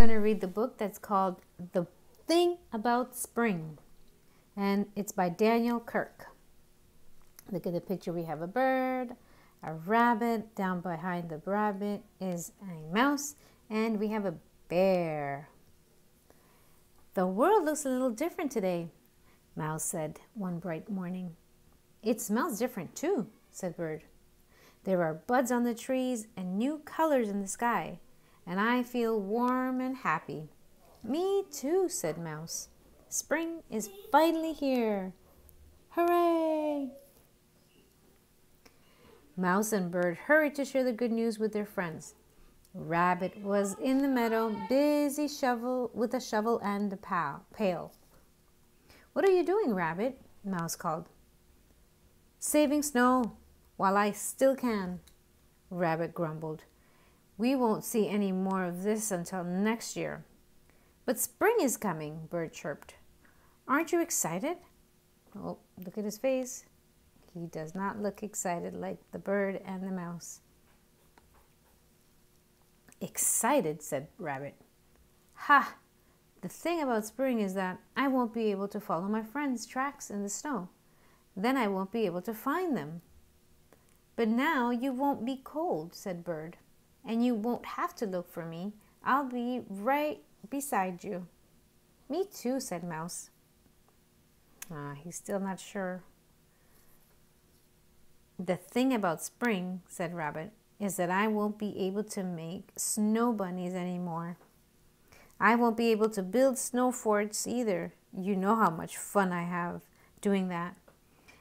going to read the book that's called The Thing About Spring, and it's by Daniel Kirk. Look at the picture. We have a bird, a rabbit. Down behind the rabbit is a mouse, and we have a bear. The world looks a little different today, Mouse said one bright morning. It smells different too, said Bird. There are buds on the trees and new colors in the sky, and I feel warm and happy. Me too, said Mouse. Spring is finally here. Hooray! Mouse and Bird hurried to share the good news with their friends. Rabbit was in the meadow, busy with a shovel and a pail. What are you doing, Rabbit? Mouse called. Saving snow while I still can, Rabbit grumbled. We won't see any more of this until next year. But spring is coming, Bird chirped. Aren't you excited? Oh, look at his face. He does not look excited like the bird and the mouse. Excited, said Rabbit. Ha! The thing about spring is that I won't be able to follow my friends' tracks in the snow. Then I won't be able to find them. But now you won't be cold, said Bird, and you won't have to look for me. I'll be right beside you. Me too, said Mouse. He's still not sure. The thing about spring, said Rabbit, is that I won't be able to make snow bunnies anymore. I won't be able to build snow forts either. You know how much fun I have doing that.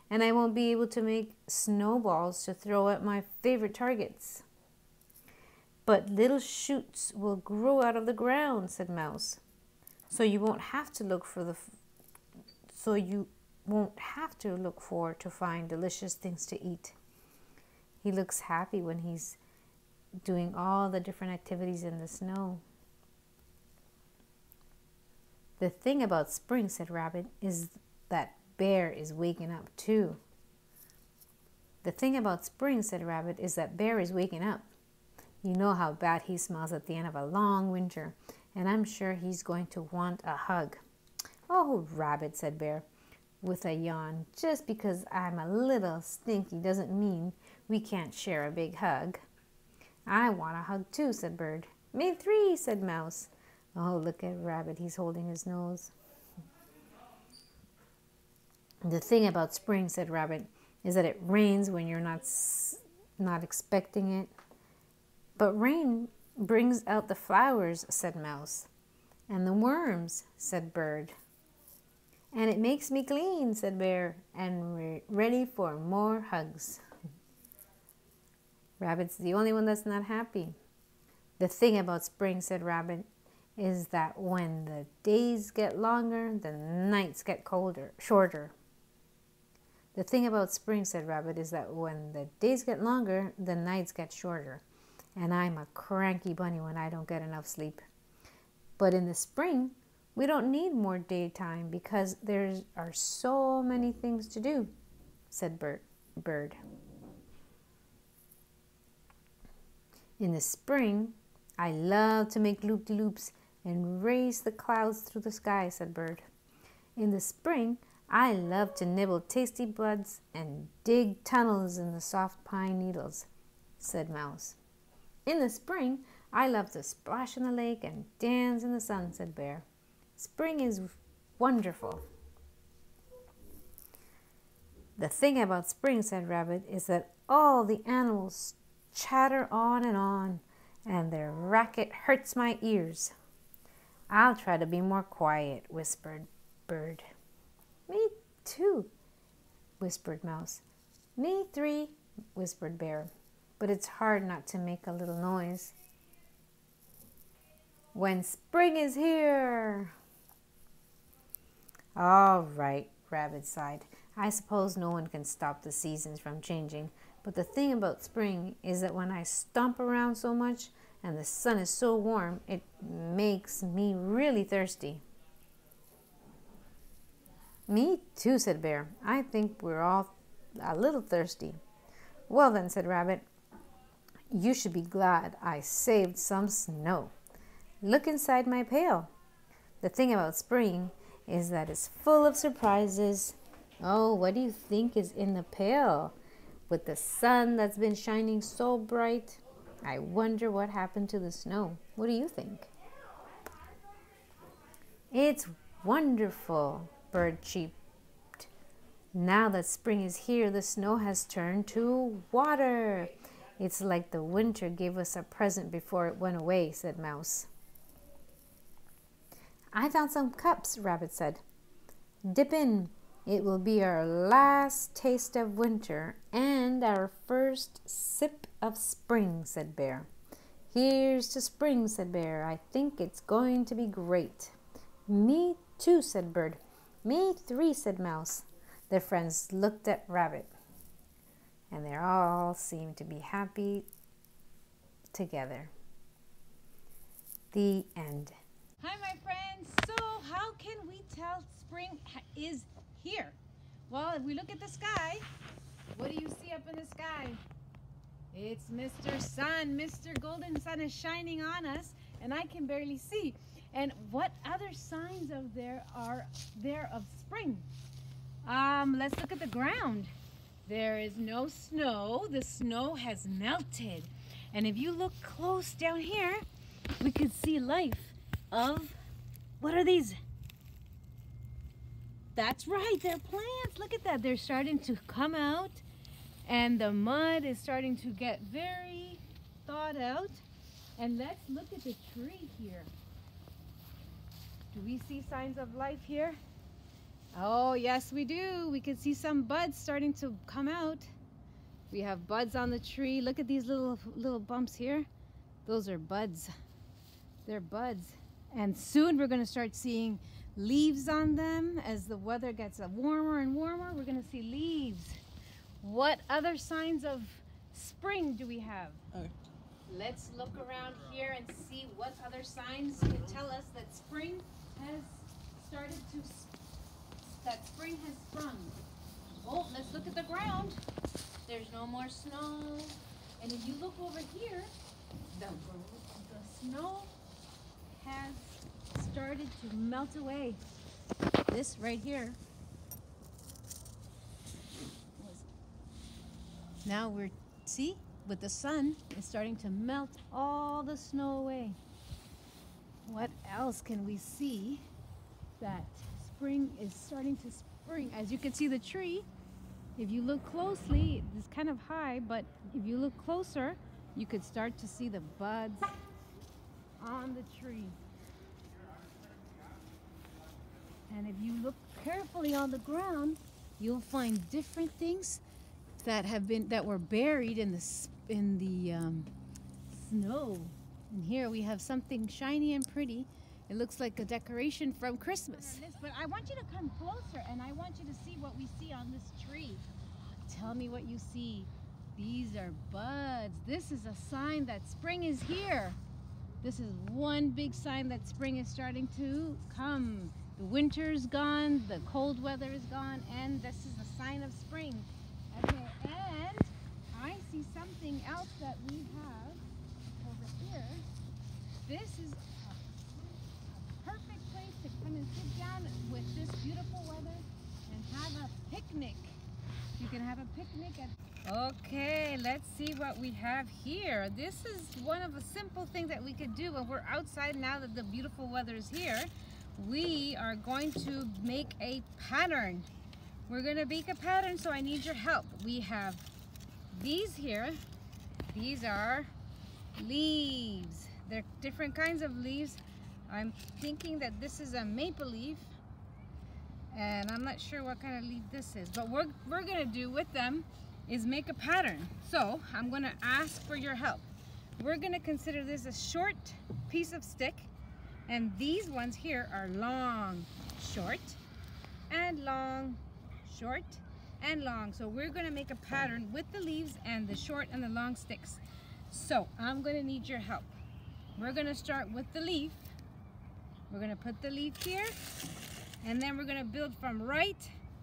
And I won't be able to make snowballs to throw at my favorite targets. But little shoots will grow out of the ground, said Mouse. So you won't have to look for to find delicious things to eat. He looks happy when he's doing all the different activities in the snow. The thing about spring, said Rabbit, is that Bear is waking up too. The thing about spring, said Rabbit, is that Bear is waking up. You know how bad he smells at the end of a long winter, and I'm sure he's going to want a hug. Oh, Rabbit, said Bear, with a yawn. Just because I'm a little stinky doesn't mean we can't share a big hug. I want a hug too, said Bird. Me three, said Mouse. Oh, look at Rabbit. He's holding his nose. The thing about spring, said Rabbit, is that it rains when you're not expecting it. But rain brings out the flowers, said Mouse. And the worms, said Bird. And it makes me clean, said Bear, and we're ready for more hugs. Rabbit's the only one that's not happy. The thing about spring, said Rabbit, is that when the days get longer, the nights get shorter. The thing about spring, said Rabbit, is that when the days get longer, the nights get shorter. And I'm a cranky bunny when I don't get enough sleep. But in the spring, we don't need more daytime because there are so many things to do, said Bird. In the spring, I love to make loop-de-loops and race the clouds through the sky, said Bird. In the spring, I love to nibble tasty buds and dig tunnels in the soft pine needles, said Mouse. In the spring, I love to splash in the lake and dance in the sun, said Bear. Spring is wonderful. The thing about spring, said Rabbit, is that all the animals chatter on, and their racket hurts my ears. I'll try to be more quiet, whispered Bird. Me too, whispered Mouse. Me three, whispered Bear. But it's hard not to make a little noise. When spring is here. All right, Rabbit sighed. I suppose no one can stop the seasons from changing, but the thing about spring is that when I stomp around so much and the sun is so warm, it makes me really thirsty. Me too, said Bear. I think we're all a little thirsty. Well then, said Rabbit, you should be glad I saved some snow. Look inside my pail. The thing about spring is that it's full of surprises. Oh, what do you think is in the pail? With the sun that's been shining so bright, I wonder what happened to the snow. What do you think? It's wonderful, Bird cheeped. Now that spring is here, the snow has turned to water. It's like the winter gave us a present before it went away, said Mouse. I found some cups, Rabbit said. Dip in. It will be our last taste of winter and our first sip of spring, said Bear. Here's to spring, said Bear. I think it's going to be great. Me too, said Bird. Me three, said Mouse. Their friends looked at Rabbit, and they all seemed to be happy together. The end. Hi, my friends. So how can we tell spring is here? Well, if we look at the sky, what do you see up in the sky? It's Mr. Sun. Mr. Golden Sun is shining on us, and I can barely see. And what other signs of there are there of spring? Let's look at the ground. There is no snow. The snow has melted. And if you look close down here, we can see life of, what are these? That's right, they're plants. Look at that. They're starting to come out, and the mud is starting to get very thawed out. And let's look at the tree here. Do we see signs of life here? Oh, yes, we do. We can see some buds starting to come out. We have buds on the tree. Look at these little bumps here. Those are buds. They're buds. And soon we're going to start seeing leaves on them. As the weather gets warmer and warmer, we're going to see leaves. What other signs of spring do we have? Let's look around here and see what other signs can tell us that spring has started to, that spring has sprung. Oh, let's look at the ground. There's no more snow. And if you look over here, the snow has started to melt away. This right here. Now we're, see, with the sun, it's starting to melt all the snow away. What else can we see that spring is starting to spring? As you can see the tree, if you look closely, it's kind of high, but if you look closer, you could start to see the buds on the tree. And if you look carefully on the ground, you'll find different things that were buried in the snow. And here we have something shiny and pretty. It looks like a decoration from Christmas. But I want you to come closer, and I want you to see what we see on this tree. Tell me what you see. These are buds. This is a sign that spring is here. This is one big sign that spring is starting to come. The winter's gone, the cold weather is gone, and this is a sign of spring. Okay, and I see something else that we have over here. This is a perfect place to come and sit down with this beautiful weather and have a picnic. You can have a picnic at... Okay, let's see what we have here. This is one of the simple things that we could do when we're outside now that the beautiful weather is here. We are going to make a pattern. We're going to make a pattern, so I need your help. We have these here. These are leaves. They're different kinds of leaves. I'm thinking that this is a maple leaf, and I'm not sure what kind of leaf this is, but what we're going to do with them is make a pattern. So I'm going to ask for your help. We're going to consider this a short piece of stick, and these ones here are long, short, and long, short, and long. So we're going to make a pattern with the leaves and the short and the long sticks. So I'm going to need your help. We're going to start with the leaf. We're going to put the leaf here, and then we're going to build from right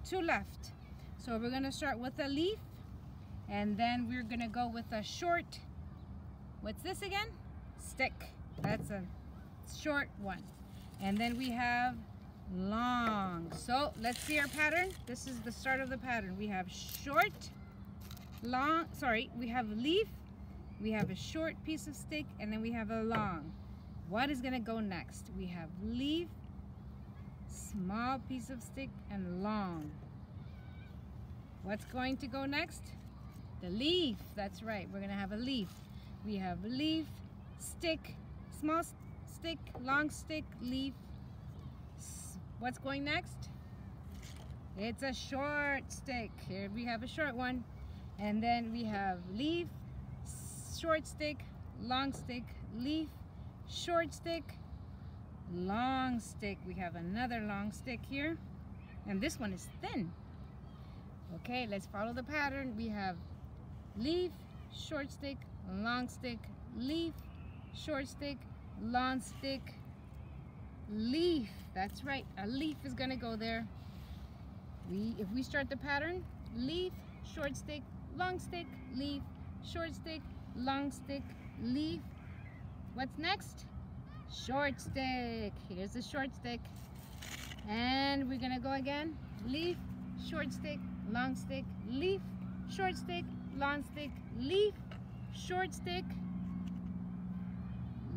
to left. So we're going to start with a leaf, and then we're going to go with a short, what's this again? Stick. That's a short one. And then we have long. So let's see our pattern. This is the start of the pattern. We have short, long, we have leaf, we have a short piece of stick, and then we have a long. What is gonna go next? We have leaf, small piece of stick, and long. What's going to go next? The leaf. That's right, we're gonna have a leaf. We have leaf, stick, small stick, long stick, leaf. What's going next? It's a short stick. Here we have a short one. And then we have leaf, short stick, long stick, leaf, short stick, long stick. We have another long stick here. And this one is thin. Okay, let's follow the pattern. We have leaf, short stick, long stick, leaf, short stick, long stick, leaf. That's right, a leaf is gonna go there. If we start the pattern, leaf, short stick, long stick, leaf, short stick, long stick, leaf. What's next? Short stick. Here's the short stick. And we're gonna go again. Leaf, short stick, long stick, leaf, short stick, long stick, leaf, short stick,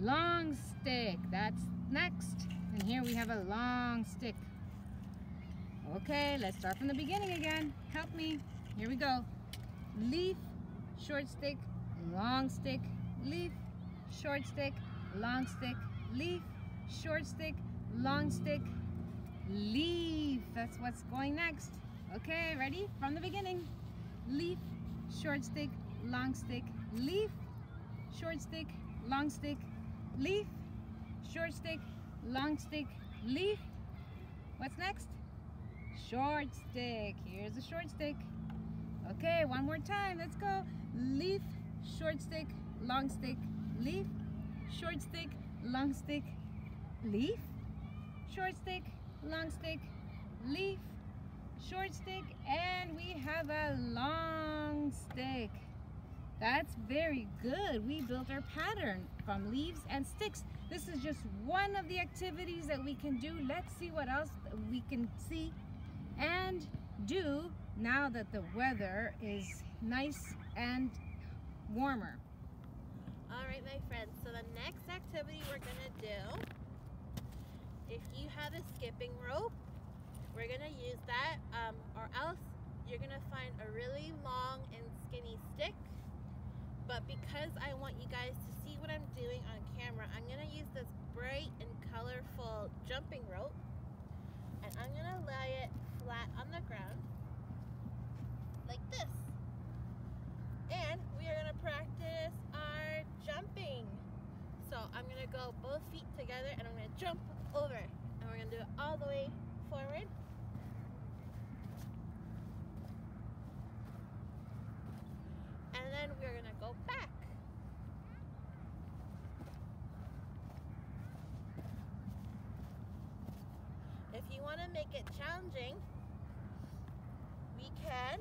long stick. That's next. And here we have a long stick. Okay, let's start from the beginning again. Help me. Here we go. Leaf, short stick, long stick, leaf, short stick, long stick, leaf, short stick, long stick, leaf. That's what's going next. Okay, ready? From the beginning. Leaf, short stick, long stick, leaf, short stick, long stick, leaf, short stick, long stick, leaf. What's next? Short stick. Here's the short stick. Okay, one more time. Let's go. Leaf, short stick, long stick, leaf, short stick, long stick, leaf, short stick, long stick, leaf, short stick, and we have a long stick. That's very good. We built our pattern from leaves and sticks. This is just one of the activities that we can do. Let's see what else we can see and do now that the weather is nice and warmer. All right, my friends, so the next activity we're gonna do, if you have a skipping rope, we're gonna use that, or else you're gonna find a really long and skinny stick. But because I want you guys to see what I'm doing on camera, I'm gonna use this bright and colorful jumping rope, and I'm gonna lay it flat on the ground like this. And we are gonna practice our jumping. So I'm gonna go both feet together and I'm gonna jump over. And we're gonna do it all the way forward. And then we're gonna go back. If you wanna make it challenging, we can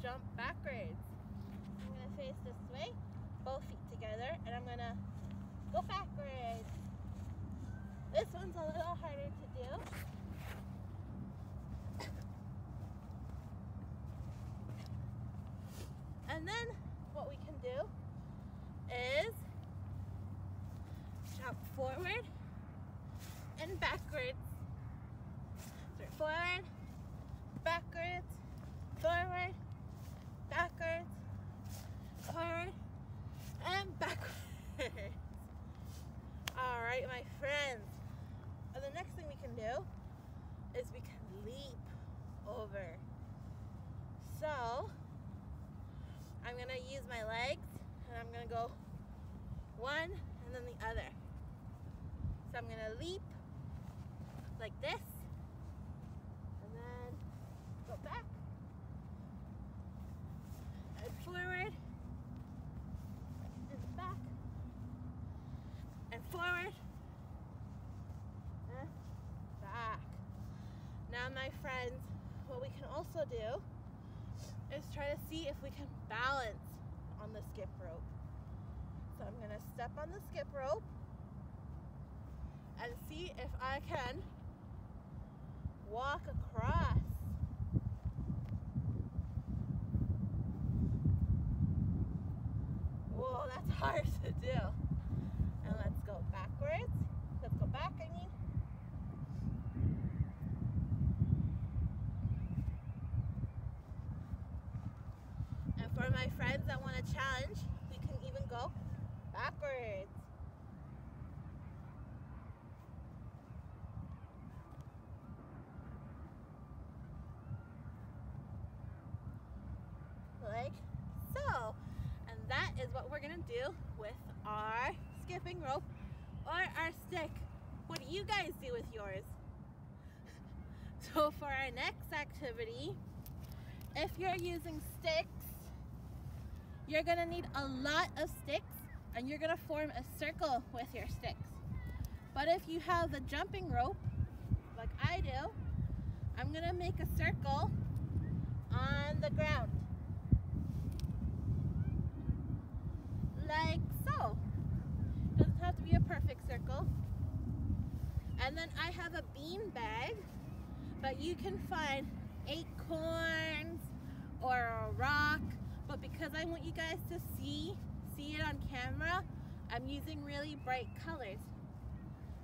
jump backwards. I'm gonna face this way, both feet together, and I'm gonna go backwards. This one's a little harder to do. And then what we can do is jump forward and backwards. So forward, backwards, forward, backwards, forward, and backwards. All right, my friends. The next thing we can do is we can leap over. So I'm gonna use my legs and I'm gonna go one and then the other. So I'm gonna leap like this and then go back and forward and back and forward and back. Now, my friends, what we can also do is try to see if we can balance on the skip rope. So I'm gonna step on the skip rope and see if I can walk across. Whoa, that's hard to do. And let's go backwards. Let's go back, I mean. And for my friends that want a challenge, we can even go backwards. Like so. And that is what we're gonna do with our skipping rope or our stick. What do you guys do with yours? So for our next activity, if you're using sticks, you're gonna need a lot of sticks and you're gonna form a circle with your sticks. But if you have the jumping rope, like I do, I'm gonna make a circle on the ground. Like so. Doesn't have to be a perfect circle. And then I have a bean bag, but you can find acorns or a rock, but because I want you guys to see it on camera, I'm using really bright colors.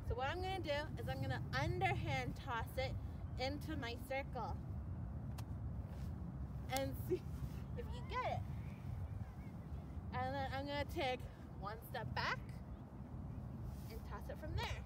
So what I'm gonna do is I'm gonna underhand toss it into my circle and see if you get it. And then I'm gonna take one step back and toss it from there.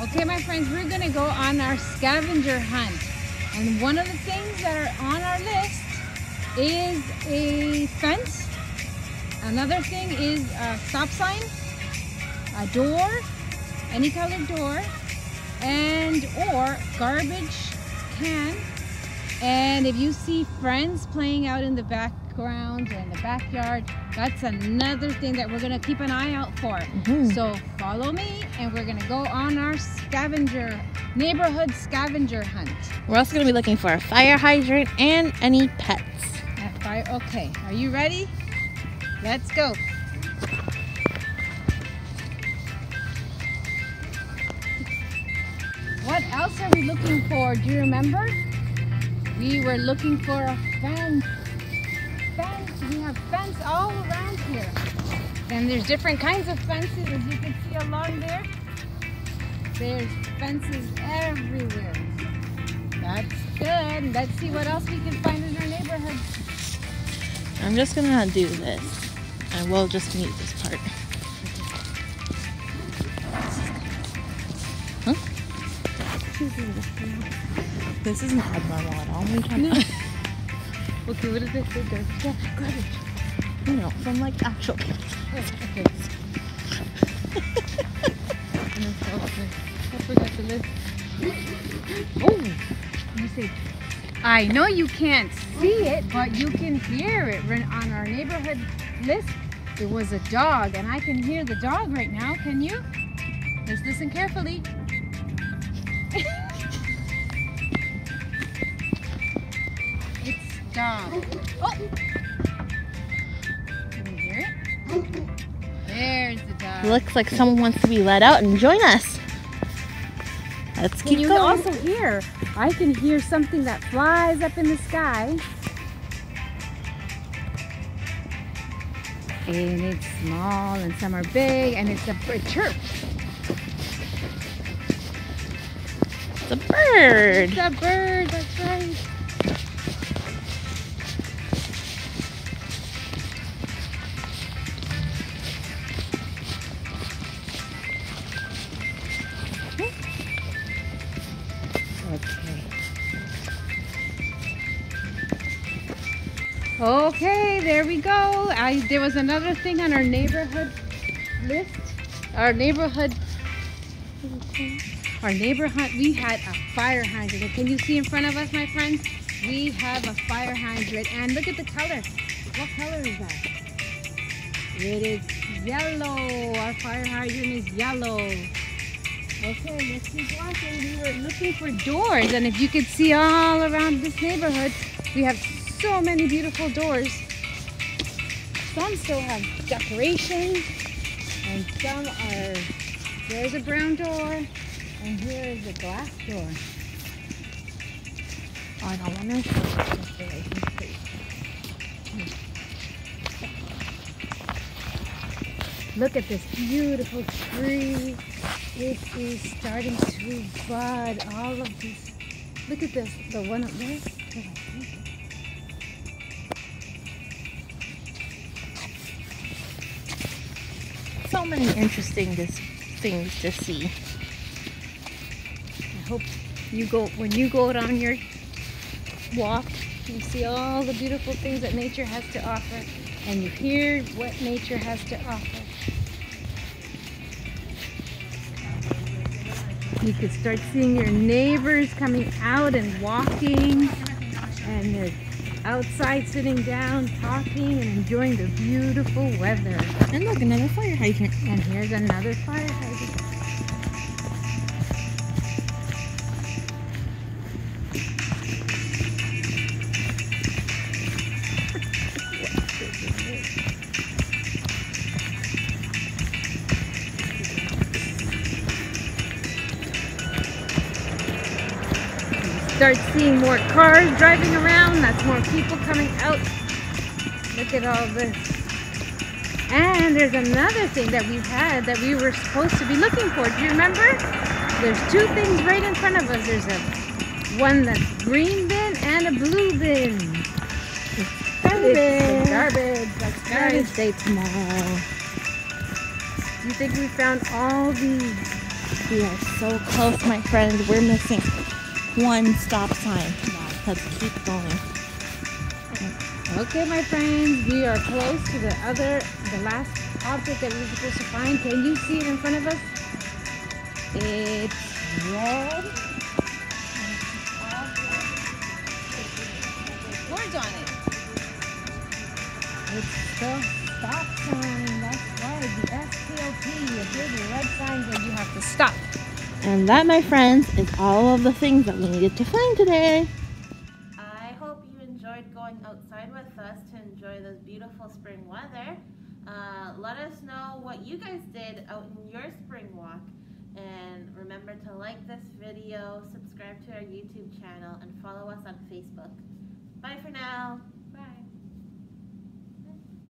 Okay, my friends, we're gonna go on our scavenger hunt. And one of the things that are on our list is a fence. Another thing is a stop sign, a door, any colored door, and or garbage can. And if you see friends playing out in the background and the backyard, that's another thing that we're gonna keep an eye out for. So follow me and we're gonna go on our neighborhood scavenger hunt. We're also going to be looking for a fire hydrant and any pets. Okay, are you ready? Let's go. What else are we looking for? Do you remember? We were looking for a fence. we have fence all around here. And there's different kinds of fences, as you can see along there. There's fences everywhere. That's good. Let's see what else we can find in our neighborhood. I'm just gonna do this. I will just mute this part. Huh? This is not abnormal at all. No. Okay, what is this? Yeah, garbage. No, from like actual people. Okay. I forgot the list. Oh, let me see. I know you can't see it, but you can hear it. On our neighborhood list, it was a dog, and I can hear the dog right now. Can you? Let's listen carefully. It's dog. Oh! Can you hear it? There's the dog. Looks like someone wants to be let out and join us. Let's keep Can you going. also hear? I can hear something that flies up in the sky. And it's small and some are big, and it's a chirp. It's a bird. It's a bird, that's right. Okay, there we go. There was another thing on our neighborhood list. Our neighborhood, we had a fire hydrant. And can you see in front of us, my friends? We have a fire hydrant. And look at the color. What color is that? It is yellow. Our fire hydrant is yellow. Okay, let's keep walking. We were looking for doors. And if you could see all around this neighborhood, we have so many beautiful doors. Some still have decorations, and some are, there's a brown door, and here is a glass door. Oh, I don't want to show the decorations, please. Look at this beautiful tree. It is starting to bud. All of this. Look at this, the one up there. So many interesting things to see. I hope you go, when you go on your walk, you see all the beautiful things that nature has to offer, and you hear what nature has to offer. You could start seeing your neighbors coming out and walking, and they're outside sitting down, talking, and enjoying the beautiful weather. And look, another fire hydrant. And here's another fire hydrant. Start seeing more cars driving around. That's more people coming out. Look at all this. And there's another thing that we've had that we were supposed to be looking for. Do you remember? There's two things right in front of us. There's one that's green bin and a blue bin. It's garbage. Garbage. That's Garbage day tomorrow. Do you think we found all these? We are so close, my friends. We're missing one stop sign. Let's keep going. Okay, my friends, we are close to the last object that we were supposed to find. Can you see it in front of us? It's red. Words on it. It's the stop sign. That's right, the STOP, a big red sign that you have to stop. And that, my friends, is all of the things that we needed to find today. I hope you enjoyed going outside with us to enjoy this beautiful spring weather. Let us know what you guys did out in your spring walk. And remember to like this video, subscribe to our YouTube channel, and follow us on Facebook. Bye for now.